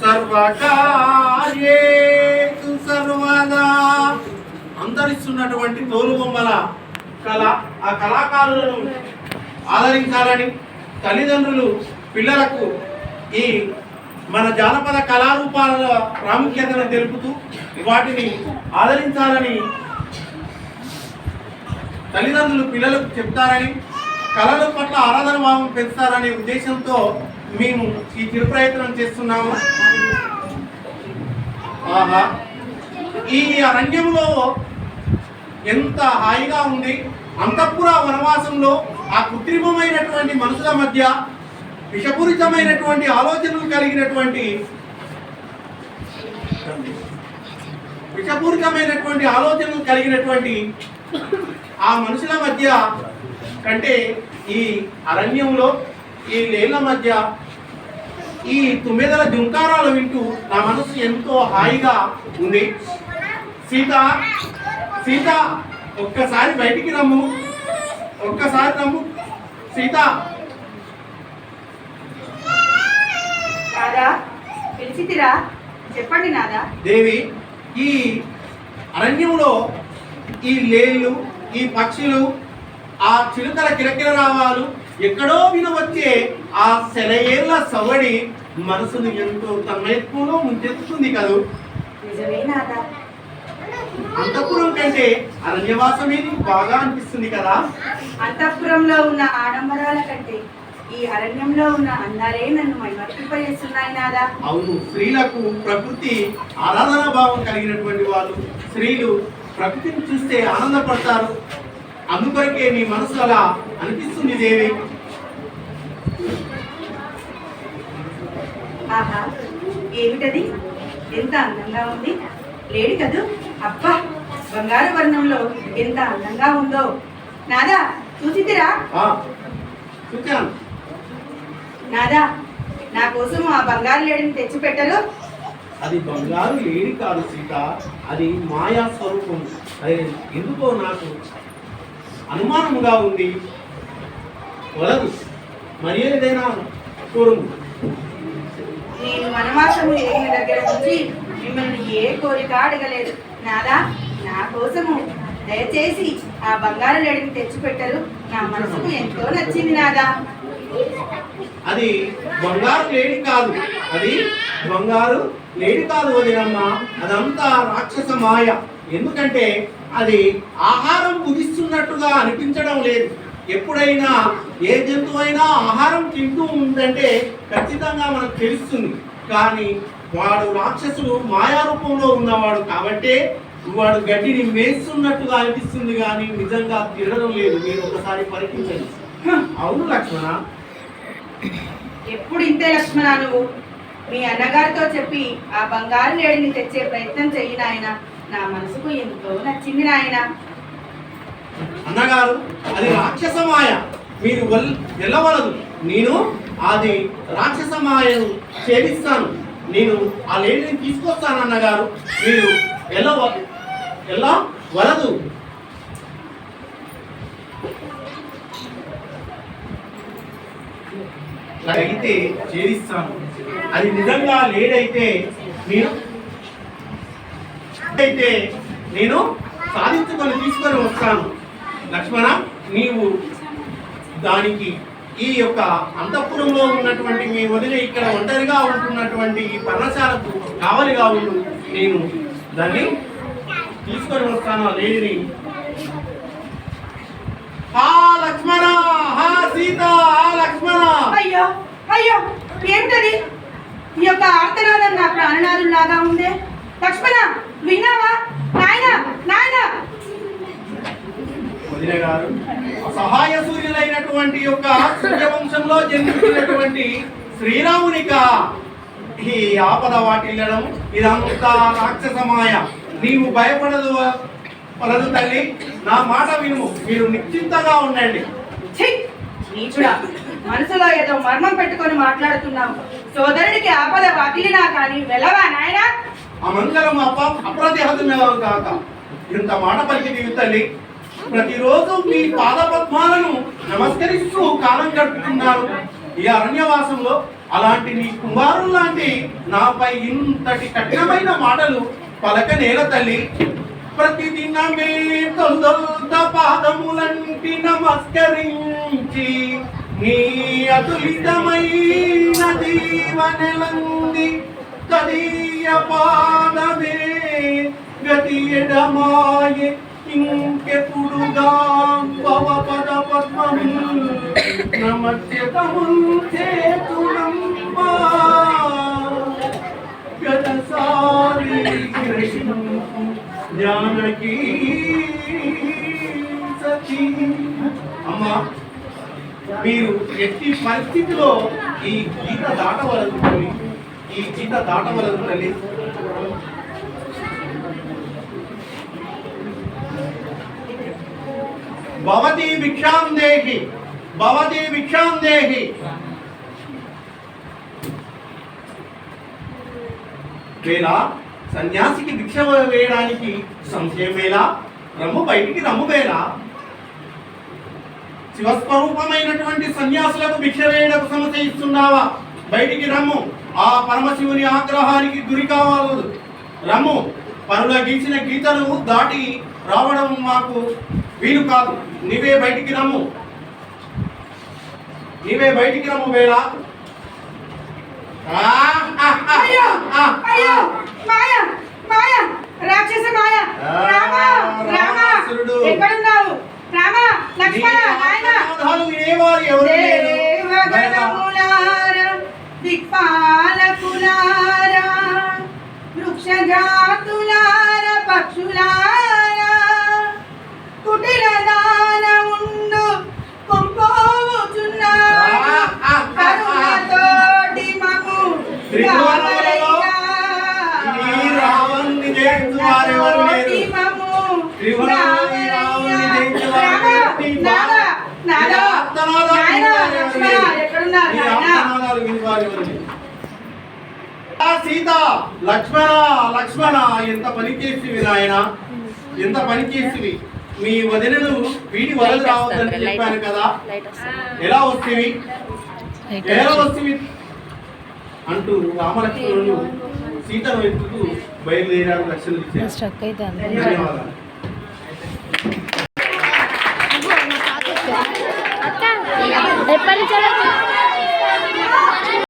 సర్వకార్యేషు సర్వదా అంతరిస్తున్నటువంటి తోలుబొమ్మల కళ, ఆ కళాకారులను ఆదరించాలని తల్లిదండ్రులు పిల్లలకు ఈ మన జానపద కళారూపాల ప్రాముఖ్యతను తెలుపుతూ వాటిని ఆదరించాలని తల్లిదండ్రులు పిల్లలకు చెప్తారని, కళల పట్ల ఆరాధన భావం పెంచుతారనే ఉద్దేశంతో మేము ఈ చిరు ప్రయత్నం చేస్తున్నాము. ఈ అరణ్యంలో ఎంత హాయిగా ఉంది. అంతఃపుర వనవాసంలో ఆ కృత్రిమమైనటువంటి మనుషుల మధ్య విషపూరితమైనటువంటి ఆలోచనలు కలిగినటువంటి ఆ మనుషుల మధ్య కంటే ఈ అరణ్యంలో ఈ లేళ్ల మధ్య ఈ తుమ్మెదల జుంకారాలు వింటూ నా మనసు ఎంతో హాయిగా ఉంది. సీత, సీత ఒక్కసారి బయటికి రమ్ము, ఒక్కసారి రమ్ము సీత. పిలిచితిరా? చెప్పండి నాదా. దేవి, ఈ అరణ్యంలో ఈ లేళ్ళు, ఈ పక్షులు, ఆ చిలుకల కిరకిర రావాలు, ఎక్కడో వినవచ్చే ఆ సెలయేళ్ల సవడి మనసును ఎంతో తన్మయత్వంలో ముంచెత్తుతుంది కదూ. నిజమే నాదా. అంతఃపురం కంటే అరణ్యవాసమే బాగా అనిపిస్తుంది కదా. అంతఃపురంలో ఉన్న ఆడంబరాల కంటే ఈ అరణ్యంలో ఉన్న అందాలే నన్ను మైమర్పిపజేస్తున్నాయి నాదా. అవును, స్త్రీలకు ప్రకృతి ఆరాధనా భావం కలిగినటువంటి వాళ్ళు. స్త్రీలు ప్రకృతిని చూస్తే ఆనందపడతారు. అందుకొరకే నీ మనసు అలా అనిపిస్తుంది దేవి. ఆహా, ఏమిటది? ఎంత అందంగా ఉంది. లేడి కదూ. అబ్బా, బంగారు వర్ణంలో ఎంత అందంగా ఉందో. నాదా, చూసితిరా? చూచాను. నాదా, నా కోసం ఆ బంగారు లేడిని తెచ్చి పెట్టరు. అది బంగారు లేడి కాదు సీత, అది మాయా స్వరూపం. అది ఎందుకో నాకు అనుమానముగా ఉంది. వలదు, మరి ఏదైనా కోరుము. నేను వనవాసము ఏగిన దగ్గర నుంచి మిమ్మల్ని ఏ కోరిక అడగలేదు నాదా. నా కోసము దయచేసి ఆ బంగారు లేడిని తెచ్చిపెట్టరు. నా మనసుకు ఎంతో నచ్చింది నాదా. అది బంగారు లేడి కాదు, అది బంగారు లేడి కాదు వదినమ్మ. అదంతా రాక్షస మాయ. ఎందుకంటే అది ఆహారం భుజిస్తున్నట్టుగా అనిపించడం లేదు. ఎప్పుడైనా ఏ జంతువైనా ఆహారం తింటూ ఉందంటే ఖచ్చితంగా మనకు తెలుస్తుంది. కానీ వాడు రాక్షసుడు మాయారూపంలో ఉన్నవాడు కాబట్టి వాడు గడ్డిని మేస్తున్నట్టుగా అనిపిస్తుంది, కానీ నిజంగా తినడం లేదు. మీరు ఒకసారి పరీక్షించండి. అవును లక్ష్మణ. ఎప్పుడు ఇంతే లక్ష్మణ. నువ్వు మీ అన్నగారితో చెప్పి ఆ బంగారు లేడిని తెచ్చే ప్రయత్నం చెయ్యి నాయన. నా మనసుకు ఎంతో నచ్చింది నాయన. అన్నగారు, అది రాక్షస మాయ, మీరు వెళ్ళవలదు. నేను అది రాక్షస మాయను ఛేదిస్తాను. నేను ఆ లేడిని తీసుకొస్తాను అన్నగారు. మీరు వెళ్ళవలదు. అయితే ఛేదిస్తాను. అది నిజంగా లేడైతే నేను సాధించుకొని తీసుకొని వస్తాను. లక్ష్మణ, నీవు దానికి ఈ యొక్క అంతఃపురంలో ఉన్నటువంటి మీ వదిలి ఇక్కడ ఒంటరిగా ఉంటున్నటువంటి ఈ పర్ణశాలకు కావలిగా ఉండు. నేను దాన్ని తీసుకొని వస్తాను ఆ లేడిని. హా లక్ష్మణ, హా సీత, హా లక్ష్మణ. అయ్యో అయ్యో, ఏంటది? ఈ యొక్క ఆర్తనాదం నా ప్రాణనాదం లాగా ఉందే. లక్ష్మణ, విన్నావా? నాయన నాయన. వదిన గారు, సహాయ సూర్యులైనటువంటి యొక్క సూర్యవంశంలో జన్మించినటువంటి శ్రీరామునిక ఈ ఆపద వాటిల్లడం ఇదంతా రాక్షసమాయ. నీవు భయపడదు తల్లి, నా మాట వినుము. మీరు నిశ్చింతగా ఉండండి. నీచుడా, మనసులో ఏదో మర్మం పెట్టుకొని మాట్లాడుతున్నావు. సోదరుడికి ఆపద వాటిల్లినా కానీ వెళ్ళవా నాయన? అమంగళం అప్రతిహతమేవం కాక ఇంత మాట పలికి తల్లి. ప్రతిరోజు మీ పాదపద్మాలను నమస్కరిస్తూ కాలం గడుపుతున్నారు. ఈ అరణ్యవాసంలో అలాంటి నీ కుమారులు లాంటి నాపై ఇంతటి కఠినమైన మాటలు పలక నేల తల్లి. ప్రతిదినమే తొందొల్త పాదములంటి నమస్కరించి నీ అతులితమైన దీవనలంది తదీయ పాదమే గతి ఎడమాయే ఇంకెప్పుడుగా భవపద పద్మము నమస్యతముల్ చేతునమ్మా గదసారి కృష్ణ జానకి సఖీ. అమ్మా, మీరు ఎట్టి పరిస్థితిలో ఈ గీత దాటవలదు తల్లి, ఈ గీత దాటవలదు తల్లి. భవతి భిక్షాం దేహి, భవతి భిక్షాం దేహి. వేళ సన్యాసికి భిక్ష వేయడానికి సంశయం వేళ, రమ్ము బయటికి రమ్ము వేళ. శివస్వరూపమైనటువంటి సన్యాసులకు భిక్ష వేయడానికి సంశయిస్తున్నావా? బయటికి రమ్ము. ఆ పరమశివుని ఆగ్రహానికి గురి కావాలి. రమ్ము. పనుల గీసిన గీతలు దాటి రావడం మాకు వీలు కాదు. నీవే బయటికి రమ్ము, నీవే బయటికి రమ్ము వేళ. అయ్యో అయ్యో మాయ మాయ రాక్షస మాయ. రామ రామ ఎక్కడున్నావు? రామ లక్ష్మణ నాయన వినేవారు ఎవరు లేరు. దేవగణములారా దిక్పాలకులారా వృక్షజాతులారా పక్షులారా కుటిల దానముండు కొంపోచున్నాడు కరుణతోటి మము కావరయ్యా. రావణ్ణి జయించువారెవరు లేరు. సీత, లక్ష్మణ లక్ష్మణ, ఎంత పని చేసివి నాయన, ఎంత పని చేసివి. మీ వదినను వీడి వలలు రావద్దని చెప్పాను కదా, ఎలా వస్తేవి ఎలా వస్తేవి అంటూ రామలక్ష్మణులు సీతను ఎత్తుతూ బయలుదేరాడు. లక్ష్మణులు ఇచ్చారు. ధన్యవాదాలు. ఎప్పటి నుంచి